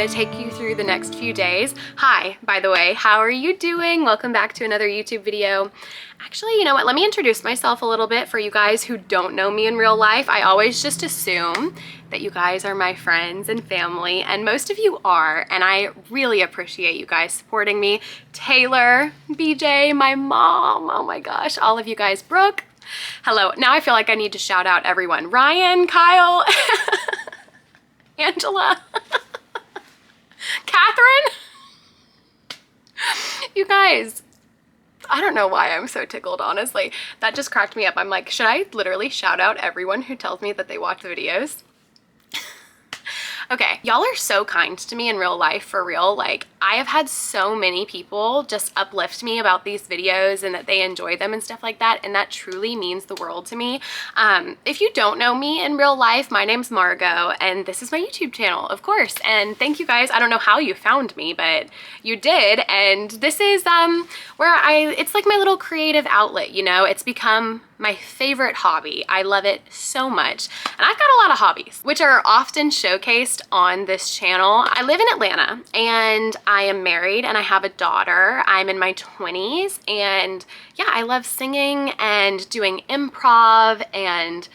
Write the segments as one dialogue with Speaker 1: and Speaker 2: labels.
Speaker 1: gonna take you through the next few days. Hi, by the way, how are you doing? Welcome back to another YouTube video. Actually, you know what? Let me introduce myself a little bit for you guys who don't know me in real life. I always just assume that you guys are my friends and family, and most of you are, and I really appreciate you guys supporting me. Taylor, BJ, my mom, oh my gosh, all of you guys, Brooke, hello. Now I feel like I need to shout out everyone. Ryan, Kyle, Angela, Catherine, you guys, I don't know why I'm so tickled, honestly. That just cracked me up. I'm like, should I literally shout out everyone who tells me that they watch the videos? Okay, y'all are so kind to me in real life, for real. Like, I have had so many people just uplift me about these videos and that they enjoy them and stuff like that, and that truly means the world to me. If you don't know me in real life, my name's Margot, and this is my YouTube channel, of course. And thank you guys. I don't know how you found me, but you did, and this is where it's like my little creative outlet, you know? It's become my favorite hobby. I love it so much. And I've got a lot of hobbies, which are often showcased on this channel. I live in Atlanta, and I am married, and I have a daughter. I'm in my 20s, and yeah, I love singing and doing improv and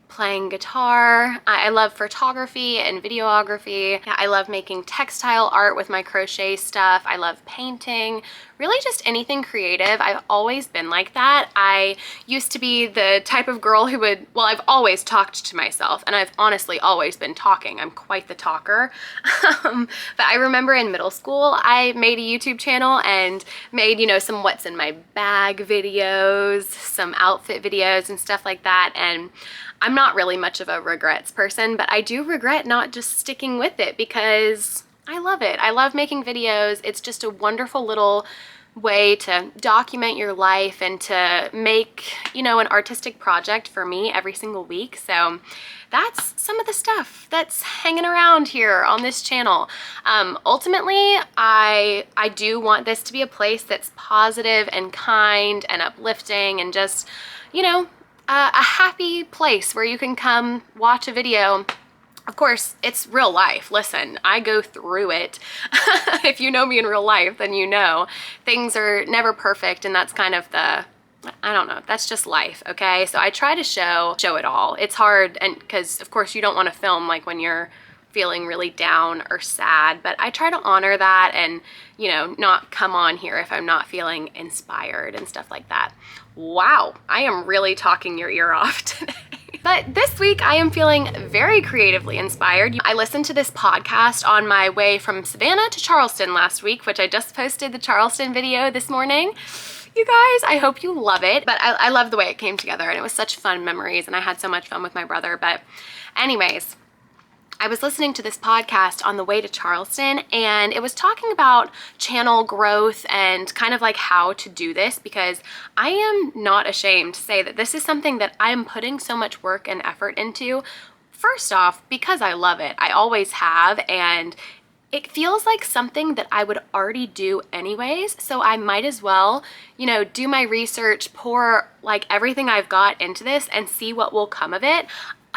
Speaker 1: playing guitar. I love photography and videography. Yeah, I love making textile art with my crochet stuff. I love painting, really just anything creative. I've always been like that. I used to be the type of girl who would, well, I've always talked to myself, and I've honestly always been talking. I'm quite the talker. But I remember in middle school, I made a YouTube channel and made, you know, some what's in my bag videos, some outfit videos and stuff like that. And I'm not really much of a regrets person, but I do regret not just sticking with it because I love it. I love making videos. It's just a wonderful little way to document your life and to make, you know, an artistic project for me every single week. So that's some of the stuff that's hanging around here on this channel. Ultimately, I do want this to be a place that's positive and kind and uplifting and just, you know, a happy place where you can come watch a video. Of course, it's real life. Listen, I go through it. If you know me in real life, then you know things are never perfect, and that's kind of the, I don't know, that's just life, okay? So I try to show it all. It's hard, and because of course you don't want to film like when you're feeling really down or sad, but I try to honor that and, you know, not come on here if I'm not feeling inspired and stuff like that. Wow, I am really talking your ear off today. But this week I am feeling very creatively inspired. I listened to this podcast on my way from Savannah to Charleston last week, which I just posted the Charleston video this morning. You guys, I hope you love it. But I love the way it came together, and it was such fun memories, and I had so much fun with my brother. But anyways, I was listening to this podcast on the way to Charleston, and it was talking about channel growth and kind of like how to do this, because I am not ashamed to say that this is something that I'm putting so much work and effort into. First off, because I love it. I always have, and it feels like something that I would already do anyways, so I might as well, you know, do my research, pour like everything I've got into this and see what will come of it.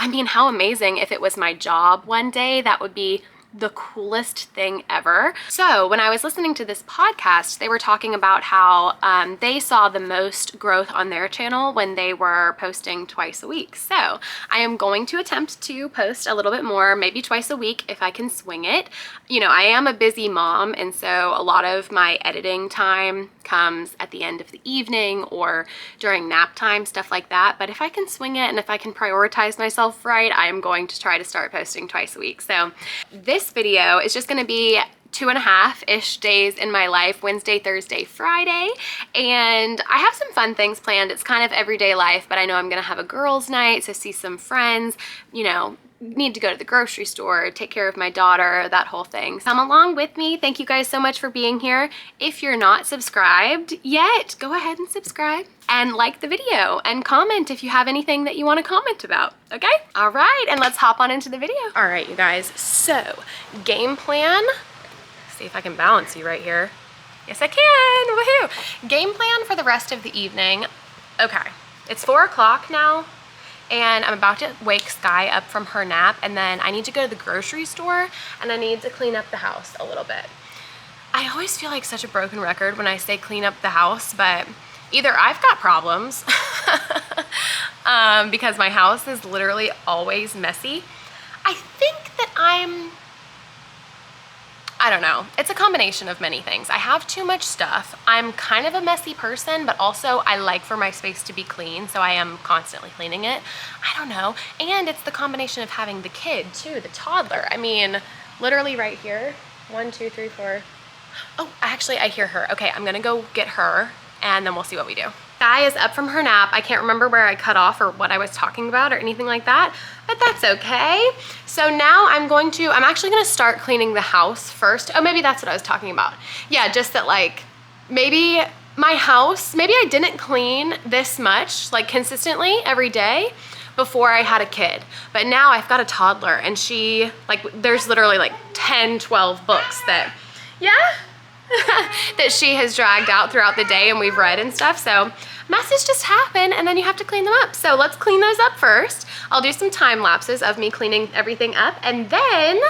Speaker 1: I mean, how amazing if it was my job one day. That would be the coolest thing ever. So when I was listening to this podcast, they were talking about how they saw the most growth on their channel when they were posting twice a week. So I am going to attempt to post a little bit more, maybe twice a week if I can swing it. You know, I am a busy mom, and so a lot of my editing time comes at the end of the evening or during nap time, stuff like that. But if I can swing it and if I can prioritize myself right, I am going to try to start posting twice a week. So this video is just going to be 2.5-ish days in my life, Wednesday, Thursday, Friday, and I have some fun things planned. It's kind of everyday life, but I know I'm gonna have a girls' night, so see some friends, you know, need to go to the grocery store, take care of my daughter, that whole thing. Come along with me. Thank you guys so much for being here. If you're not subscribed yet, go ahead and subscribe and like the video and comment if you have anything that you want to comment about, okay? All right, and let's hop on into the video. All right, you guys, so game plan. See if I can balance you right here. Yes, I can, woohoo. Game plan for the rest of the evening. Okay, it's 4 o'clock now, and I'm about to wake Sky up from her nap, and then I need to go to the grocery store and I need to clean up the house a little bit. I always feel like such a broken record when I say clean up the house, but either I've got problems because my house is literally always messy. I think that I don't know. It's a combination of many things. I have too much stuff. I'm kind of a messy person, but also I like for my space to be clean, so I am constantly cleaning it. I don't know. And it's the combination of having the kid too, the toddler. I mean, literally right here. 1, 2, 3, 4. Oh, actually I hear her. Okay, I'm gonna go get her and then we'll see what we do. Sky is up from her nap. I can't remember where I cut off or what I was talking about or anything like that, but that's okay. So now I'm actually gonna start cleaning the house first. Oh, maybe that's what I was talking about. Yeah, just that like, maybe my house, maybe I didn't clean this much, like consistently every day before I had a kid. But now I've got a toddler and she, like, there's literally like 10, 12 books that, yeah? that she has dragged out throughout the day and we've read and stuff. So messes just happen and then you have to clean them up. So let's clean those up first. I'll do some time lapses of me cleaning everything up, and then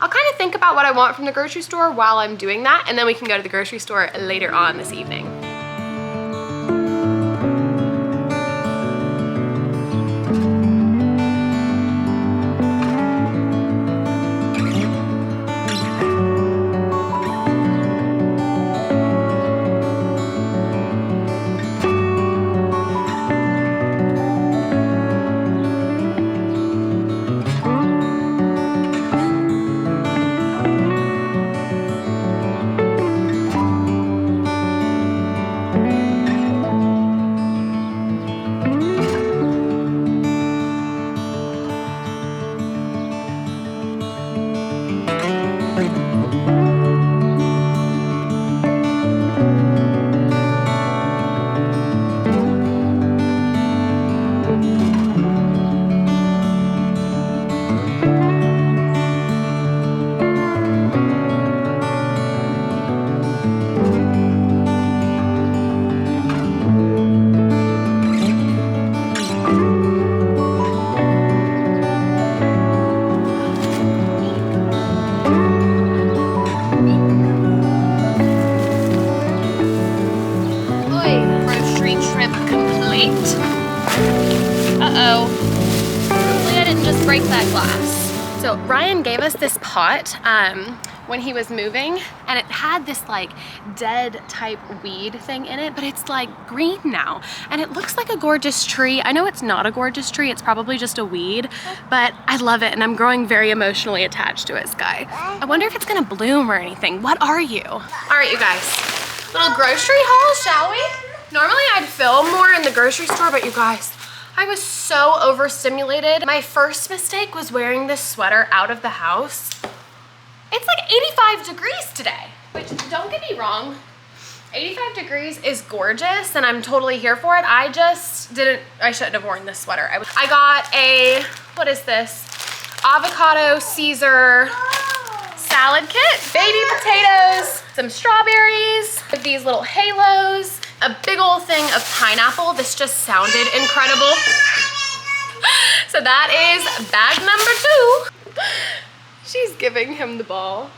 Speaker 1: I'll kind of think about what I want from the grocery store while I'm doing that, and then we can go to the grocery store later on this evening. Uh-oh. Hopefully I didn't just break that glass. So Ryan gave us this pot when he was moving, and it had this like dead type weed thing in it, but it's like green now and it looks like a gorgeous tree. I know it's not a gorgeous tree, it's probably just a weed, but I love it and I'm growing very emotionally attached to it, Sky. I wonder if it's gonna bloom or anything. What are you? All right, you guys, little grocery haul, shall we? Normally I'd film more in the grocery store, but you guys, I was so overstimulated. My first mistake was wearing this sweater out of the house. It's like 85 degrees today, which, don't get me wrong, 85 degrees is gorgeous and I'm totally here for it. I shouldn't have worn this sweater. I got a, what is this? Avocado Caesar salad kit, baby potatoes, some strawberries, these little halos, a big old thing of pineapple. This just sounded incredible. So that is bag number 2. She's giving him the ball.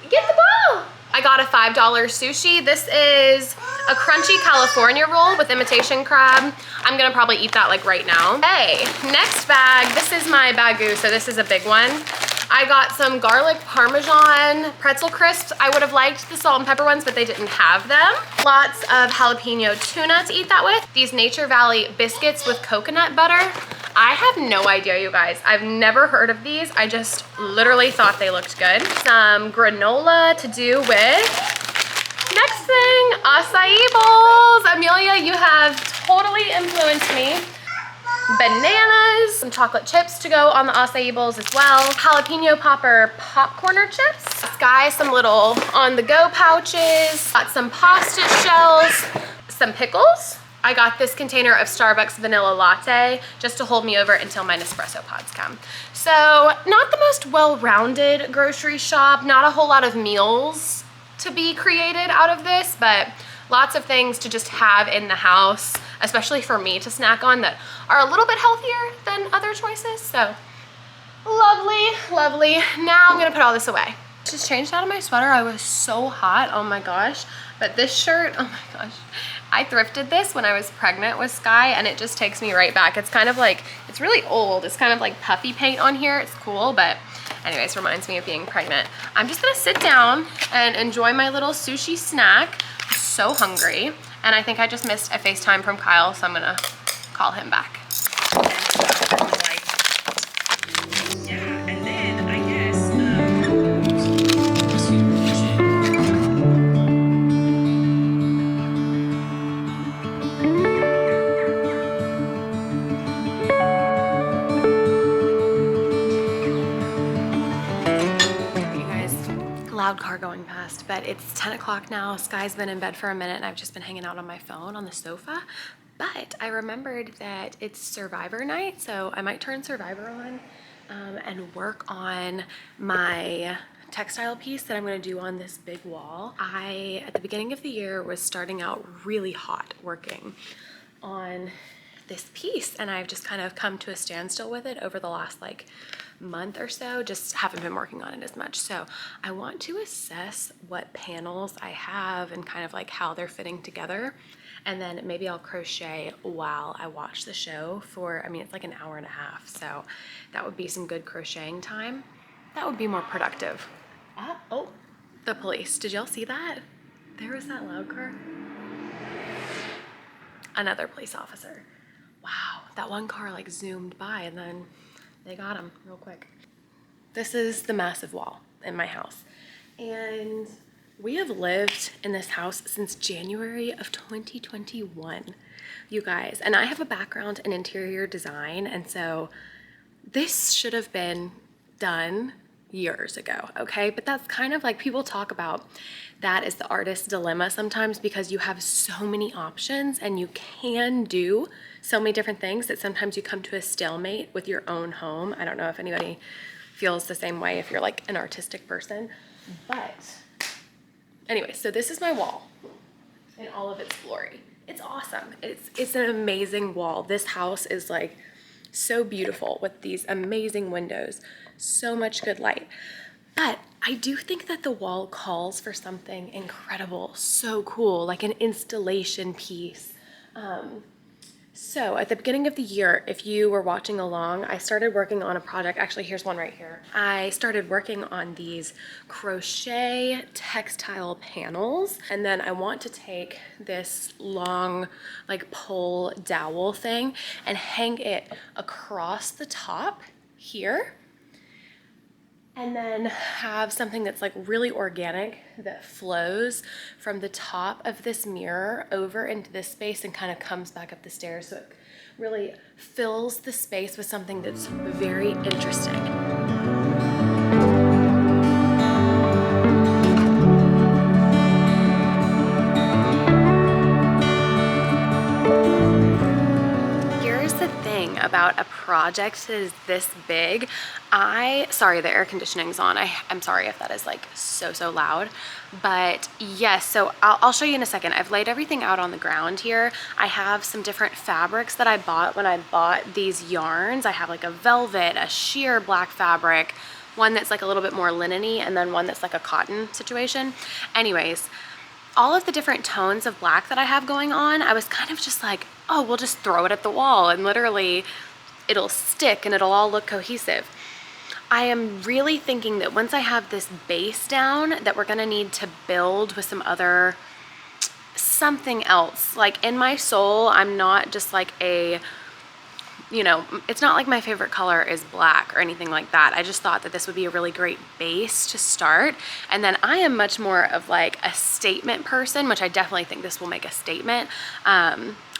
Speaker 1: Get the ball. I got a $5 sushi. This is a crunchy California roll with imitation crab. I'm gonna probably eat that like right now. Hey, next bag. This is my bagu, so this is a big one. I got some garlic parmesan pretzel crisps. I would have liked the salt and pepper ones, but they didn't have them. Lots of jalapeno tuna to eat that with. These Nature Valley biscuits with coconut butter. I have no idea, you guys. I've never heard of these. I just literally thought they looked good. Some granola to do with, next thing, acai bowls. Amelia, you have totally influenced me. Bananas, some chocolate chips to go on the acai bowls as well. Jalapeno popper popcorner chips. Sky, some little on-the-go pouches. Got some pasta shells, some pickles. I got this container of Starbucks vanilla latte just to hold me over until my Nespresso pods come. So not the most well-rounded grocery shop, not a whole lot of meals to be created out of this, but lots of things to just have in the house. especially for me to snack on, that are a little bit healthier than other choices. So lovely, lovely. Now I'm gonna put all this away. Just changed out of my sweater. I was so hot, oh my gosh. But this shirt, oh my gosh. I thrifted this when I was pregnant with Sky, and it just takes me right back. It's kind of like, it's really old. It's kind of like puffy paint on here. It's cool, but anyways, reminds me of being pregnant. I'm just gonna sit down and enjoy my little sushi snack. I'm so hungry. And I think I just missed a FaceTime from Kyle, so I'm gonna call him back. Loud car going past, but it's 10 o'clock now. Sky's been in bed for a minute and I've just been hanging out on my phone on the sofa. But I remembered that it's Survivor night, so I might turn Survivor on and work on my textile piece that I'm gonna do on this big wall. I, at the beginning of the year, was starting out really hot working on this piece, and I've just kind of come to a standstill with it over the last like month or so. Just haven't been working on it as much. So I want to assess what panels I have and kind of like how they're fitting together, and then maybe I'll crochet while I watch the show for, I mean, it's like an hour and a half, so that would be some good crocheting time. That would be more productive. Oh, the police, did y'all see that? There was that loud car. Another police officer. Wow, that one car like zoomed by and then they got him real quick. This is the massive wall in my house. And we have lived in this house since January of 2021, you guys. And I have a background in interior design, and so this should have been done years ago, okay? But that's kind of like, people talk about that as the artist's dilemma sometimes, because you have so many options and you can do so many different things that sometimes you come to a stalemate with your own home. I don't know if anybody feels the same way if you're like an artistic person, but anyway, so this is my wall in all of its glory. It's awesome. It's an amazing wall. This house is like so beautiful with these amazing windows, so much good light. But I do think that the wall calls for something incredible, so cool, like an installation piece. So at the beginning of the year, if you were watching along, I started working on a project. Actually, here's one right here. I started working on these crochet textile panels, and then I want to take this long like pole dowel thing and hang it across the top here, and then have something that's like really organic that flows from the top of this mirror over into this space and kind of comes back up the stairs. So it really fills the space with something that's very interesting. About a project that is this big, sorry, the air conditioning's on. I'm sorry if that is like so loud, but yes, so I'll show you in a second. I've laid everything out on the ground here. I have some different fabrics that I bought when I bought these yarns. I have like a velvet, a sheer black fabric, one that's like a little bit more linen-y, and then one that's like a cotton situation. Anyways, all of the different tones of black that I have going on, I was kind of just like, oh, we'll just throw it at the wall and literally it'll stick and it'll all look cohesive. I am really thinking that once I have this base down, that we're gonna need to build with some other, something else. Like in my soul, I'm not just like a, you know, it's not like my favorite color is black or anything like that. I just thought that this would be a really great base to start. And then I am much more of like a statement person, which I definitely think this will make a statement.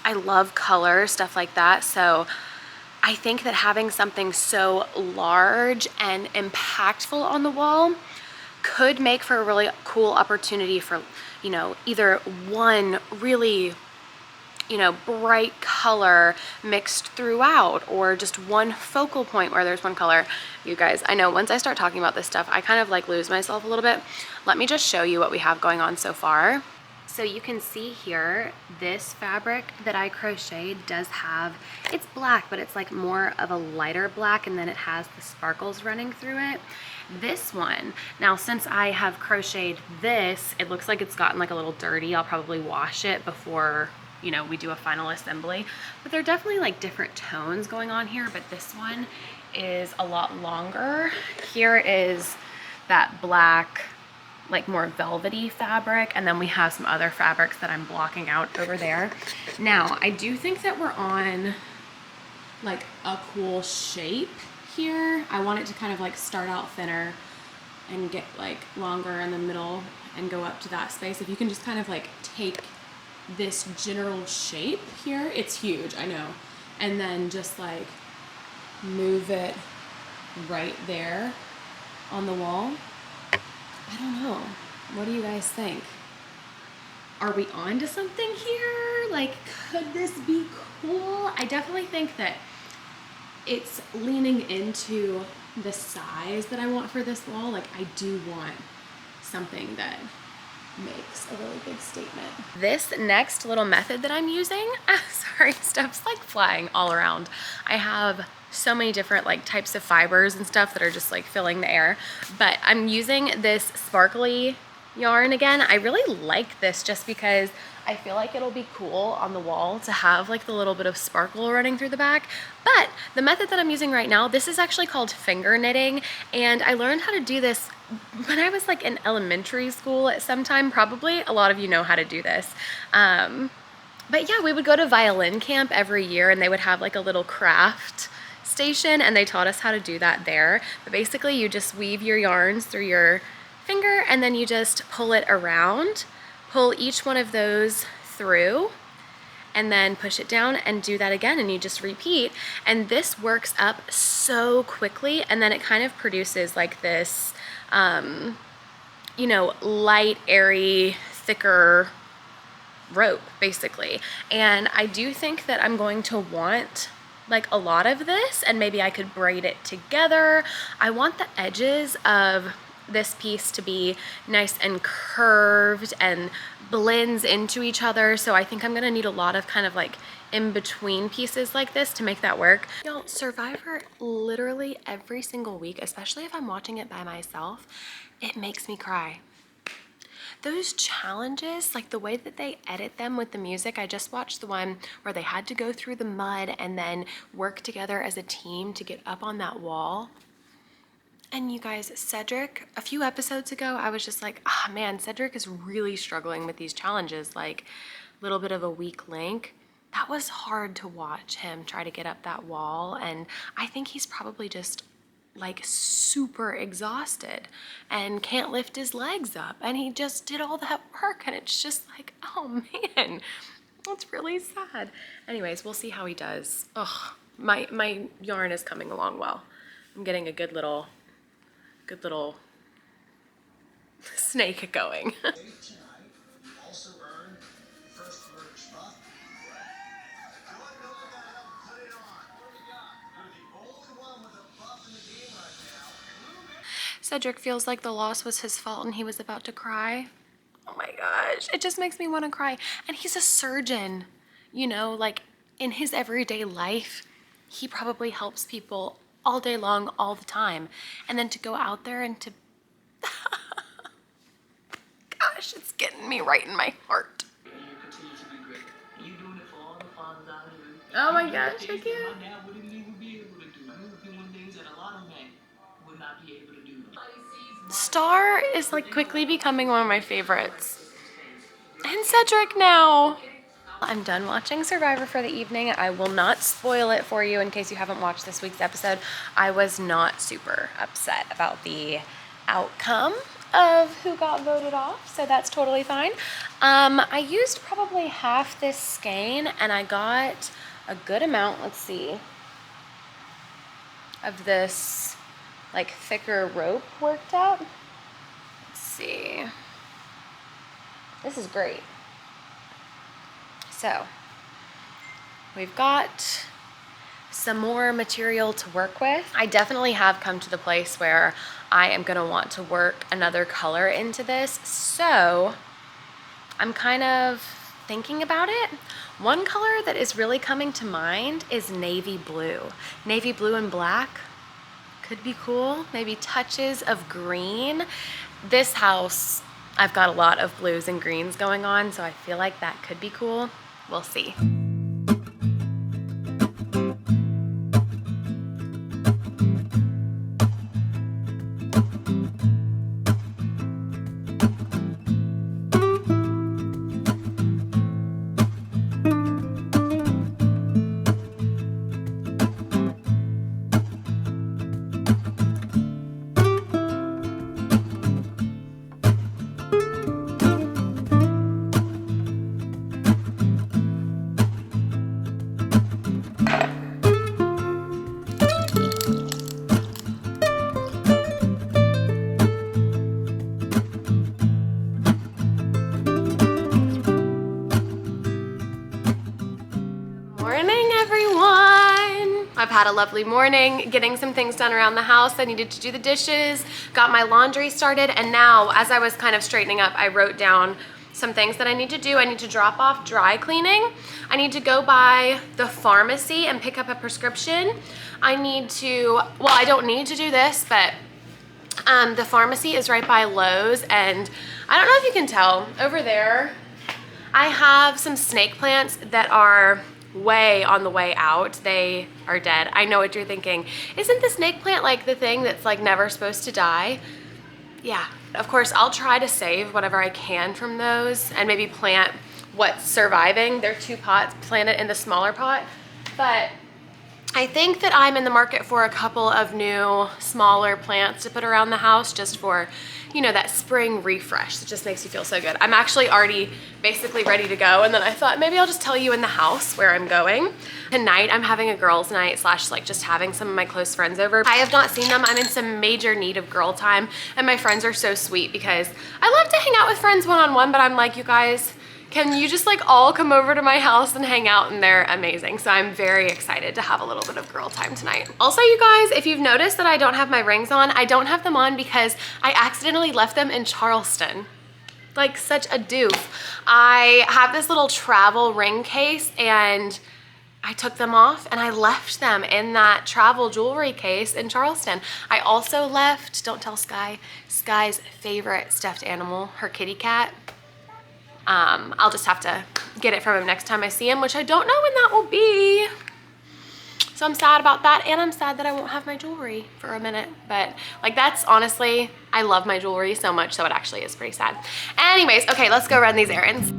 Speaker 1: I love color, stuff like that. So I think that having something so large and impactful on the wall could make for a really cool opportunity for, you know, either one really, you know, bright color mixed throughout, or just one focal point where there's one color. You guys, I know once I start talking about this stuff, I kind of like lose myself a little bit. Let me just show you what we have going on so far. So you can see here, this fabric that I crocheted does have, it's black, but it's like more of a lighter black, and then it has the sparkles running through it. This one, now since I have crocheted this, it looks like it's gotten like a little dirty. I'll probably wash it before, you know, we do a final assembly, but they're definitely like different tones going on here. But this one is a lot longer. Here is that black, like more velvety fabric, and then we have some other fabrics that I'm blocking out over there. Now I do think that we're on like a cool shape here. I want it to kind of like start out thinner and get like longer in the middle and go up to that space. If you can just kind of like take this general shape here, it's huge, I know, and then just like move it right there on the wall. I don't know, what do you guys think? Are we on to something here? Like, could this be cool? I definitely think that it's leaning into the size that I want for this wall. Like, I do want something that makes a really big statement. This next little method that I'm using, sorry, stuff's like flying all around. I have so many different like types of fibers and stuff that are just like filling the air, but I'm using this sparkly yarn again. I really like this just because I feel like it'll be cool on the wall to have like the little bit of sparkle running through the back. But the method that I'm using right now, this is actually called finger knitting, and I learned how to do this when I was like in elementary school at some time. Probably a lot of you know how to do this. But yeah, we would go to violin camp every year, and they would have like a little craft station, and they taught us how to do that there. But basically you just weave your yarns through your finger, and then you just pull it around, pull each one of those through, and then push it down and do that again, and you just repeat. And this works up so quickly, and then it kind of produces like this you know, light, airy, thicker rope basically. And I do think that I'm going to want like a lot of this, and maybe I could braid it together. I want the edges of this piece to be nice and curved and blends into each other. So I think I'm gonna need a lot of kind of like in between pieces like this to make that work. Y'all, Survivor, literally every single week, especially if I'm watching it by myself, it makes me cry. Those challenges, like the way that they edit them with the music, I just watched the one where they had to go through the mud and then work together as a team to get up on that wall. And you guys, Cedric, a few episodes ago, I was just like, ah, man, Cedric is really struggling with these challenges, like a little bit of a weak link. That was hard to watch him try to get up that wall, and I think he's probably just like super exhausted and can't lift his legs up, and he just did all that work, and it's just like, oh man, it's really sad. Anyways, we'll see how he does. Ugh, my yarn is coming along well. I'm getting a good little snake going. Cedric feels like the loss was his fault and he was about to cry. Oh my gosh, it just makes me want to cry. And he's a surgeon, you know, like in his everyday life, he probably helps people all day long, all the time. And then to go out there and to, gosh, it's getting me right in my heart. Oh my gosh, I can't. Star is like quickly becoming one of my favorites. And Cedric now. I'm done watching Survivor for the evening. I will not spoil it for you in case you haven't watched this week's episode. I was not super upset about the outcome of who got voted off, so that's totally fine. I used probably half this skein, and I got a good amount, let's see, of this like thicker rope worked out. Let's see. This is great. So we've got some more material to work with. I definitely have come to the place where I am gonna want to work another color into this. So I'm kind of thinking about it. One color that is really coming to mind is navy blue. Navy blue and black could be cool. Maybe touches of green. This house, I've got a lot of blues and greens going on, so I feel like that could be cool. We'll see. I've had a lovely morning getting some things done around the house. I needed to do the dishes, got my laundry started, and now as I was kind of straightening up, I wrote down some things that I need to do. I need to drop off dry cleaning. I need to go by the pharmacy and pick up a prescription. I need to, well, I don't need to do this, but the pharmacy is right by Lowe's, and I don't know if you can tell, over there, I have some snake plants that are way on the way out. They are dead. I know what you're thinking. Isn't the snake plant like the thing that's like never supposed to die? Yeah, of course, I'll try to save whatever I can from those and maybe plant what's surviving. They're 2 pots, plant it in the smaller pot. But I think that I'm in the market for a couple of new smaller plants to put around the house just for, you know, that spring refresh. It just makes you feel so good. I'm actually already basically ready to go, and then I thought maybe I'll just tell you in the house where I'm going. Tonight I'm having a girls' night / like just having some of my close friends over. I have not seen them. I'm in some major need of girl time, and my friends are so sweet because I love to hang out with friends one-on-one, but I'm like, you guys, can you just like all come over to my house and hang out? And they're amazing. So I'm very excited to have a little bit of girl time tonight. Also, you guys, if you've noticed that I don't have my rings on, I don't have them on because I accidentally left them in Charleston. Like such a doof. I have this little travel ring case and I took them off and I left them in that travel jewelry case in Charleston. I also left, don't tell Sky, Sky's favorite stuffed animal, her kitty cat. I'll just have to get it from him next time I see him, which I don't know when that will be. So I'm sad about that, and I'm sad that I won't have my jewelry for a minute. But like, that's honestly, I love my jewelry so much, so it actually is pretty sad. Anyways, okay, let's go run these errands.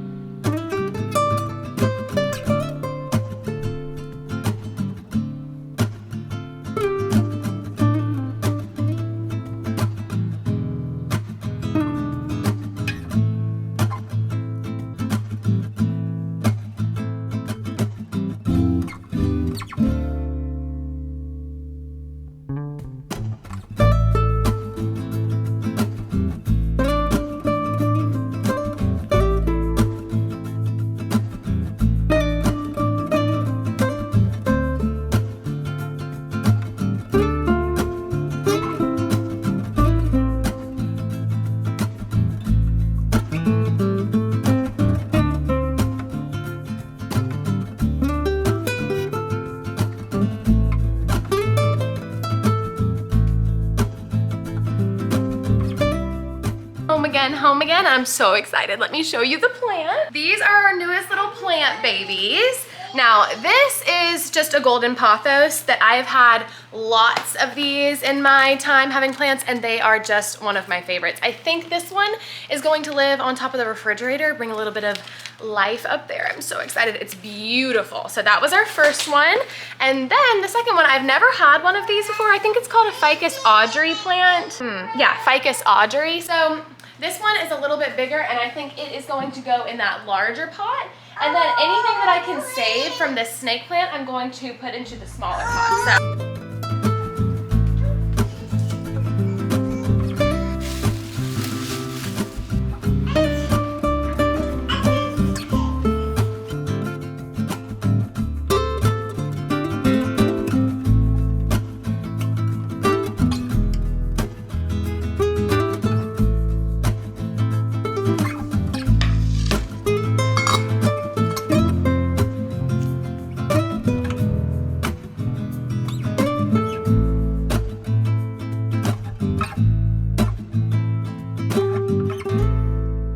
Speaker 1: Home again. I'm so excited. Let me show you the plant. These are our newest little plant babies. Now, this is just a golden pothos that I've had lots of these in my time having plants, and they are just one of my favorites. I think this one is going to live on top of the refrigerator, bring a little bit of life up there. I'm so excited. It's beautiful. So that was our first one. And then the second one, I've never had one of these before. I think it's called a Ficus Audrey plant. Yeah, Ficus Audrey. So this one is a little bit bigger, and I think it is going to go in that larger pot. And then anything that I can save from this snake plant, I'm going to put into the smaller pot. So.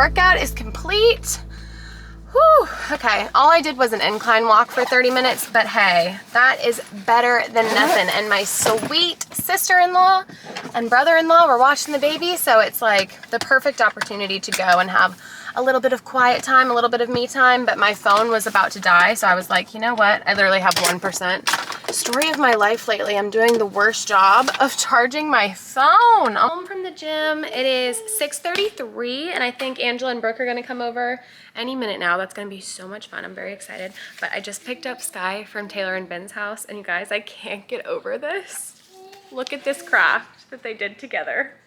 Speaker 1: workout is complete. Whew, okay, all I did was an incline walk for 30 minutes, but hey, that is better than nothing. And my sweet sister-in-law and brother-in-law were watching the baby, so it's like the perfect opportunity to go and have a little bit of quiet time, a little bit of me time, but my phone was about to die, so I was like, you know what? I literally have 1%. Story of my life lately, I'm doing the worst job of charging my phone. I'm home from the gym. It is 6:33, and I think Angela and Brooke are gonna come over any minute now. That's gonna be so much fun. I'm very excited. But I just picked up Sky from Taylor and Ben's house, and you guys, I can't get over this. Look at this craft that they did together.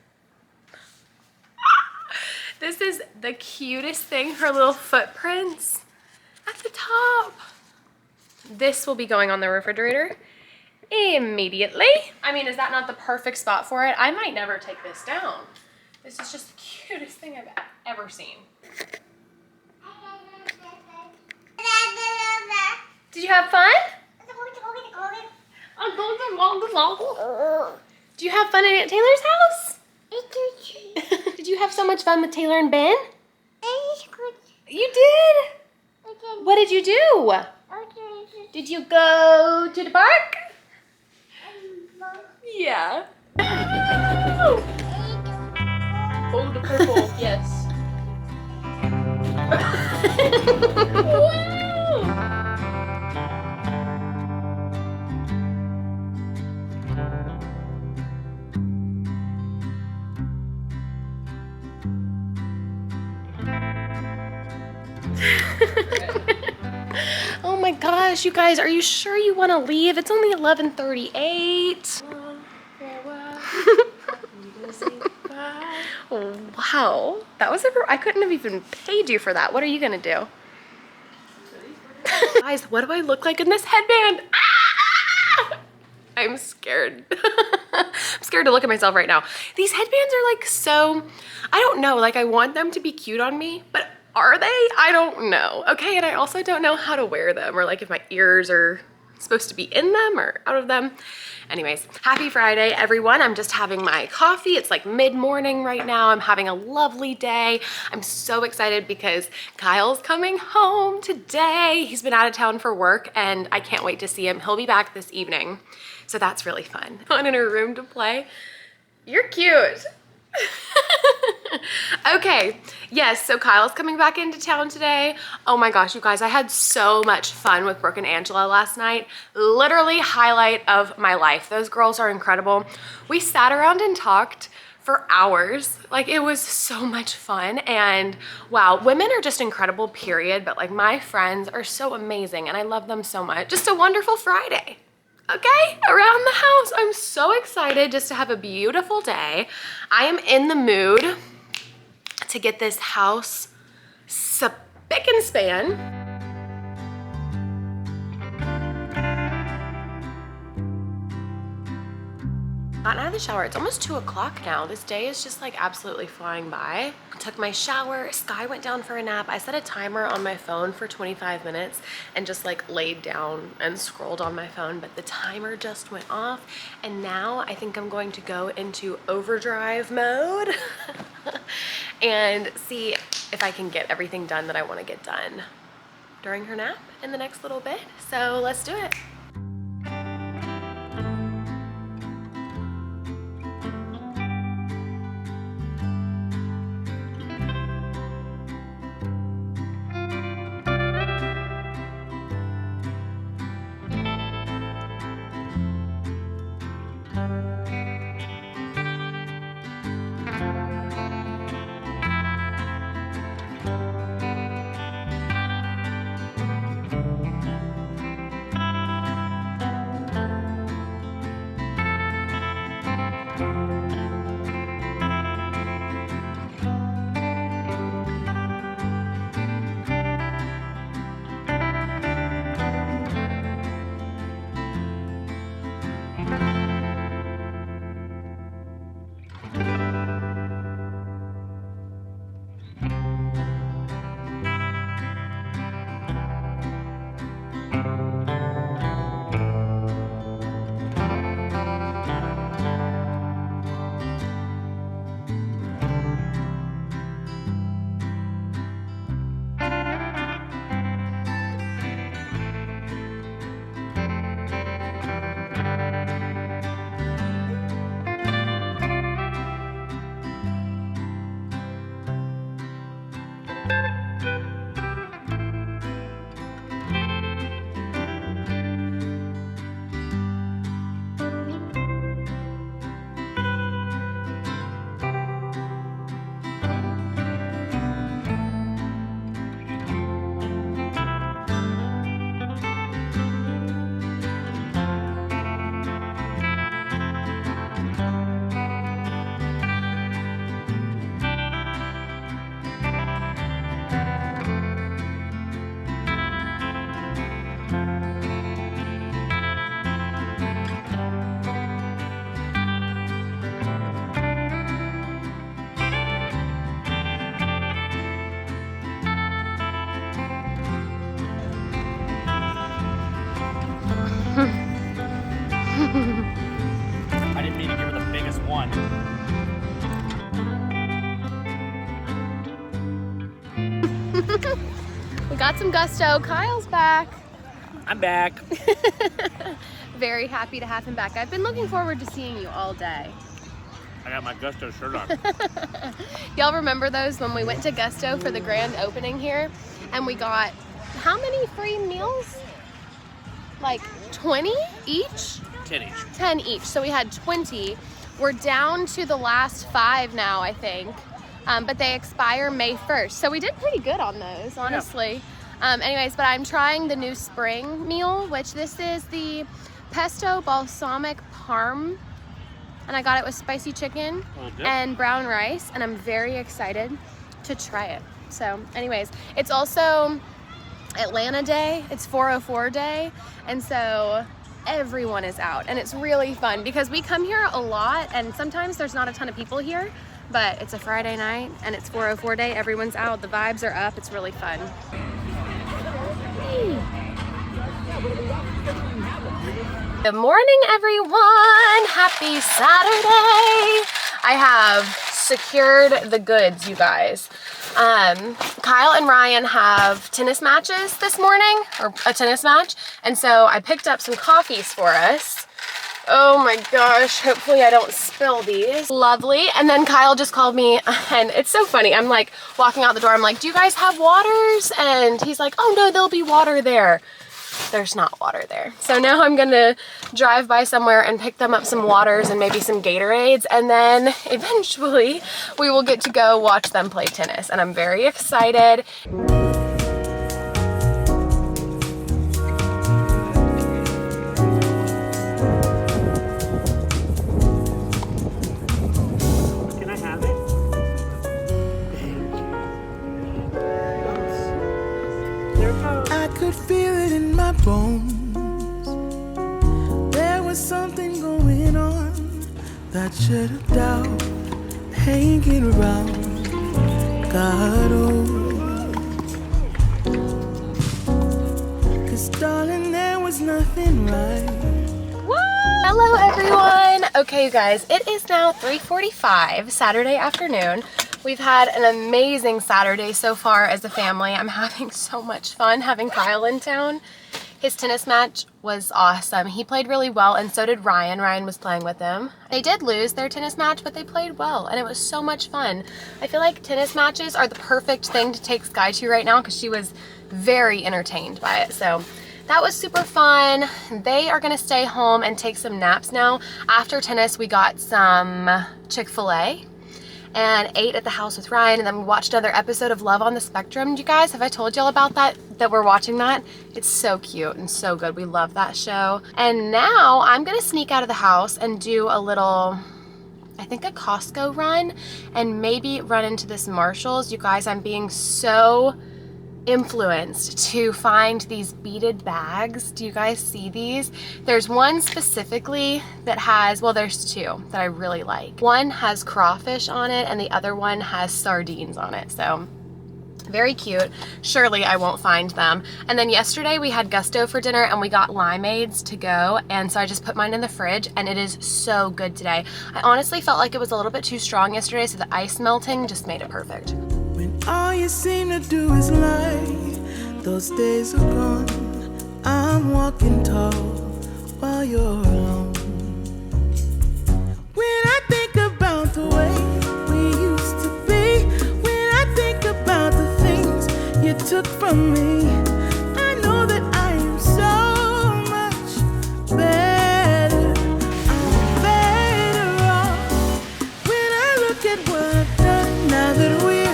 Speaker 1: This is the cutest thing, her little footprints at the top. This will be going on the refrigerator immediately. I mean, is that not the perfect spot for it? I might never take this down. This is just the cutest thing I've ever seen. Did you have fun? Do you have fun at Aunt Taylor's house? Did you have so much fun with Taylor and Ben? You did? What did you do? Did you go to the park? Yeah. Oh, the purple, yes. Oh my gosh, you guys, are you sure you want to leave? It's only 11:38. Wow, that was I couldn't have even paid you for that. What are you gonna do? Guys, what do I look like in this headband? Ah! I'm scared. I'm scared to look at myself right now. These headbands are like so, I don't know, like I want them to be cute on me, but are they? I don't know. Okay, and I also don't know how to wear them, or like if my ears are supposed to be in them or out of them. Anyways, happy Friday, everyone. I'm just having my coffee. It's like mid-morning right now. I'm having a lovely day. I'm so excited because Kyle's coming home today. He's been out of town for work, and I can't wait to see him. He'll be back this evening, so that's really fun. Fun in her room to play. You're cute. Okay, yes, so Kyle's coming back into town today. Oh my gosh, you guys, I had so much fun with Brooke and Angela last night. Literally highlight of my life. Those girls are incredible. We sat around and talked for hours. Like, it was so much fun, and wow, women are just incredible, period, but like my friends are so amazing and I love them so much. Just a wonderful Friday. Okay, around the house. I'm so excited just to have a beautiful day. I am in the mood to get this house spick and span. Gotten out of the shower. It's almost 2 o'clock now. This day is just like absolutely flying by. I took my shower. Sky went down for a nap. I set a timer on my phone for 25 minutes and just like laid down and scrolled on my phone, but the timer just went off, and now I think I'm going to go into overdrive mode and see if I can get everything done that I want to get done during her nap in the next little bit. So let's do it. Got some gusto. Kyle's back.
Speaker 2: I'm back.
Speaker 1: Very happy to have him back. I've been looking forward to seeing you all day.
Speaker 2: I got my Gusto shirt on.
Speaker 1: Y'all remember those when we went to Gusto for the grand opening here and we got how many free meals? Like 20 each?
Speaker 2: 10 each.
Speaker 1: 10 each. So we had 20. We're down to the last 5 now, I think. But they expire May 1st. So we did pretty good on those, honestly. Yeah. Anyways, but I'm trying the new spring meal, which this is the pesto balsamic parm. And I got it with spicy chicken and brown rice. And I'm very excited to try it. So anyways, it's also Atlanta Day. It's 404 Day. And so everyone is out. And it's really fun because we come here a lot and sometimes there's not a ton of people here. But it's a Friday night and it's 404 Day. Everyone's out. The vibes are up. It's really fun. Good morning, everyone. Happy Saturday. I have secured the goods, you guys. Kyle and Ryan have tennis matches this morning, or a tennis match. And so I picked up some coffees for us. Oh my gosh, hopefully I don't spill these. Lovely. And then Kyle just called me and it's so funny. I'm like walking out the door. I'm like, do you guys have waters? And he's like, oh no, there'll be water there. There's not water there. So now I'm gonna drive by somewhere and pick them up some waters and maybe some Gatorades. And then eventually we will get to go watch them play tennis. And I'm very excited.
Speaker 3: Feel it in my bones. There was something going on, that shade of doubt hanging around. God, oh, 'cause darling, there was nothing right.
Speaker 1: Woo! Hello everyone. Okay, you guys, it is now 3:45 Saturday afternoon. We've had an amazing Saturday so far as a family. I'm having so much fun having Kyle in town. His tennis match was awesome. He played really well and so did Ryan. Ryan was playing with him. They did lose their tennis match, but they played well and it was so much fun. I feel like tennis matches are the perfect thing to take Sky to right now because she was very entertained by it. So that was super fun. They are gonna stay home and take some naps now. After tennis, we got some Chick-fil-A and ate at the house with Ryan, and then we watched another episode of Love on the Spectrum. You guys, have I told y'all about that we're watching that? It's so cute and so good. We love that show. And now I'm gonna sneak out of the house and do a little, I think a Costco run, and maybe run into this Marshall's. You guys, I'm being so influenced to find these beaded bags. Do you guys see these? There's one specifically that has, well, there's two that I really like. One has crawfish on it and the other one has sardines on it. So very cute. Surely I won't find them. And then yesterday we had Gusto for dinner and we got limeades to go, and so I just put mine in the fridge and it is so good today. I honestly felt like it was a little bit too strong yesterday, so the ice melting just made it perfect.
Speaker 3: When all you seem to do is lie, those days are gone. I'm walking tall while you're alone. When I think about the way we used to be, when I think about the things you took from me, I know that I am so much better. I'm better off when I look at what I've done now that we're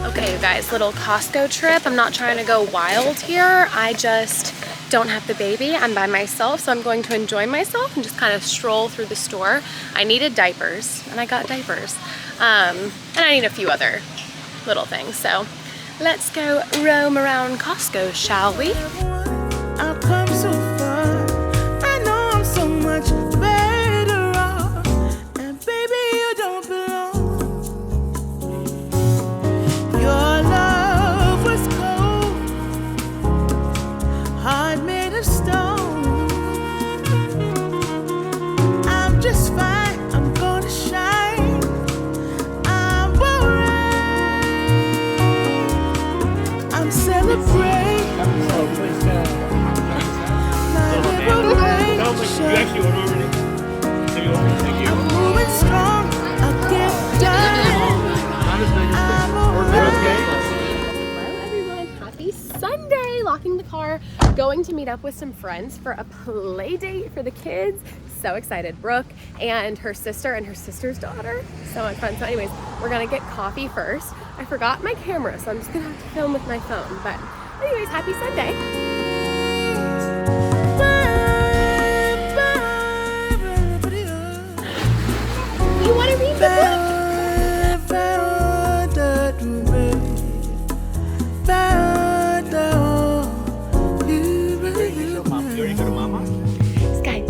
Speaker 1: Okay, you guys, little Costco trip. I'm not trying to go wild here. I just don't have the baby. I'm by myself, so I'm going to enjoy myself and just kind of stroll through the store. I needed diapers, and I got diapers. And I need a few other little things. So let's go roam around Costco, shall we?
Speaker 3: I've come so far. I know I'm so much better off. And baby, you don't belong. Your love was cold, heart made of stone. I'm just fine, I'm gonna shine. I'm alright.
Speaker 2: actually ordered already? Have you ordered? Thank you.
Speaker 3: moving strong. I'll get done. I'm alright.
Speaker 1: Hello everyone, happy Sunday! Locking the car, going to meet up with some friends for a play date for the kids. So excited. Brooke and her sister and her sister's daughter. So much fun. So anyways, we're gonna get coffee first. I forgot my camera, so I'm just gonna have to film with my phone. But anyways, happy Sunday. You wanna read the book?
Speaker 2: Mom, you already go to Mama?
Speaker 1: Sky.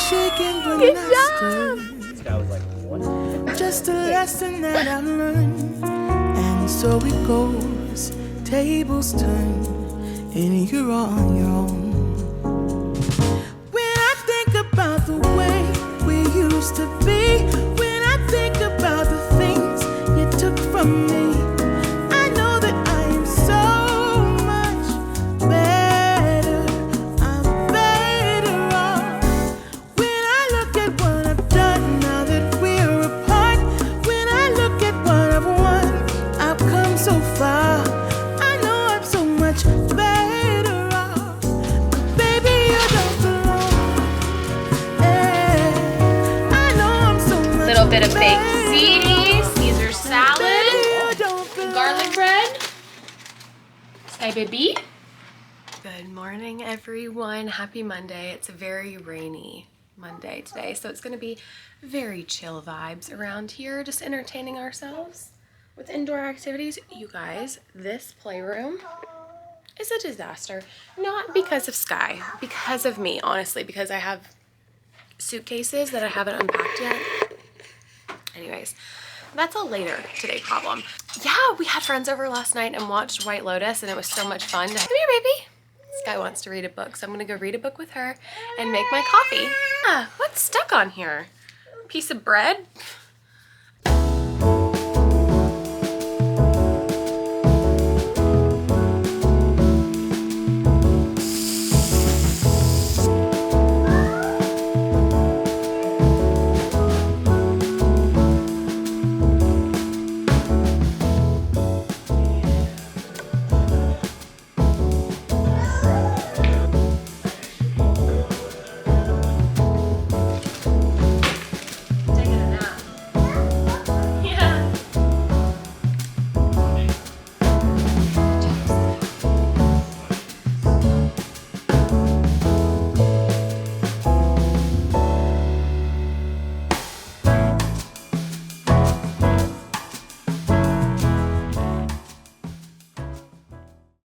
Speaker 3: Shaking when
Speaker 1: Good
Speaker 3: I
Speaker 1: job.
Speaker 3: stood.
Speaker 2: This guy was like, what?
Speaker 3: Just a lesson that I've learned. And so it goes, tables turn, and you're on your own. When I think about the way we used to be, when I think about the things you took from me, I know that I am so much better. I'm better off. When I look at what I've done now that we're apart, when I look at what I've won, I've come so far. I know I'm so much better off. But baby, you don't belong. I know I'm so much
Speaker 1: Little bit of baked
Speaker 3: better.
Speaker 1: ziti, Caesar salad,
Speaker 3: Baby, you don't belong.
Speaker 1: garlic bread. Say baby. Good morning, everyone. Happy Monday. It's a very rainy Monday today, so it's gonna be very chill vibes around here, just entertaining ourselves with indoor activities. You guys, this playroom is a disaster. Not because of Sky, because of me, honestly, because I have suitcases that I haven't unpacked yet. Anyways, that's a later today problem. Yeah, we had friends over last night and watched White Lotus, and it was so much fun. Come here, baby. Sky wants to read a book, so I'm gonna go read a book with her and make my coffee. Ah, what's stuck on here? Piece of bread?